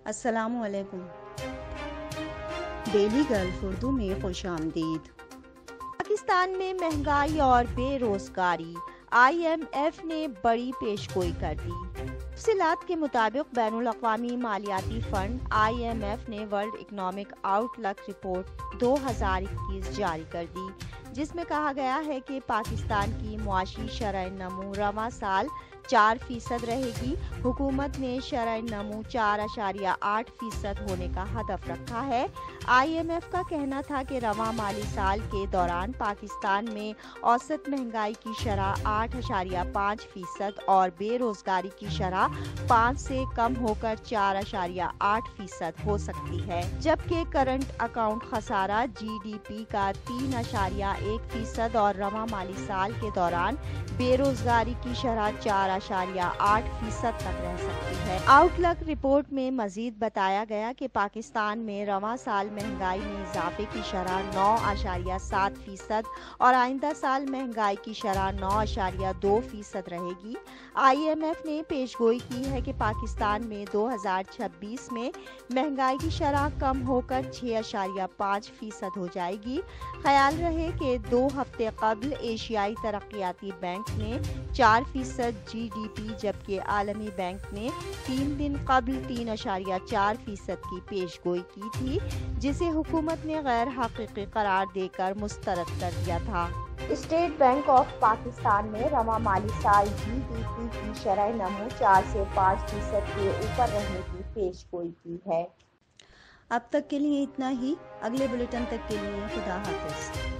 السلام علیکم۔ Daily golf Urdu میں خوش آمدید۔ پاکستان میں مہنگائی اور بے روزگاری، IMF نے بڑی پیشگوئی کر دی۔ تفصیلات کے مطابق بین الاقوامی مالیاتی فنڈ IMF نے ورلڈ اکنامک آؤٹ لک رپورٹ 2021 جاری کر دی، جس میں کہا گیا ہے کہ پاکستان کی معاشی شرح نمو رواں سال 4% رہے گی۔ حکومت نے شرح نمو 4.8% ہونے کا ہدف رکھا ہے۔ IMF کا کہنا تھا کہ رواں مالی سال کے دوران پاکستان میں اوسط مہنگائی کی شرح 8.5% اور بے روزگاری کی شرح 5 سے کم ہو کر 4.8% ہو سکتی ہے، جبکہ کرنٹ اکاؤنٹ خسارہ GDP کا 3.1% اور رواں مالی سال کے دوران بے روزگاری کی شرح 4.8% تک رہ سکتی ہے۔ آؤٹ لک رپورٹ میں مزید بتایا گیا کہ پاکستان میں رواں سال مہنگائی میں اضافے کی شرح 9.7% اور آئندہ سال مہنگائی کی شرح 9.2% رہے گی۔ IMF نے پیشگوئی کی ہے کہ پاکستان میں 2026 میں مہنگائی کی شرح کم ہو کر 6.5% ہو جائے گی۔ خیال رہے کہ 2 ہفتے قبل ایشیائی ترقیاتی بینک نے 4% GDP جبکہ عالمی بینک نے 3 دن قبل 3.4% کی پیشگوئی کی تھی، جسے حکومت نے غیر حقیقی قرار دے کر مسترد کر دیا تھا۔ اسٹیٹ بینک آف پاکستان نے رواں مالی سال GDP کی شرح نمو 4 سے 5% کے اوپر رہنے کی پیشگوئی کی ہے۔ اب تک کے لیے اتنا ہی۔ اگلے بلیٹن تک کے لیے خدا حافظ۔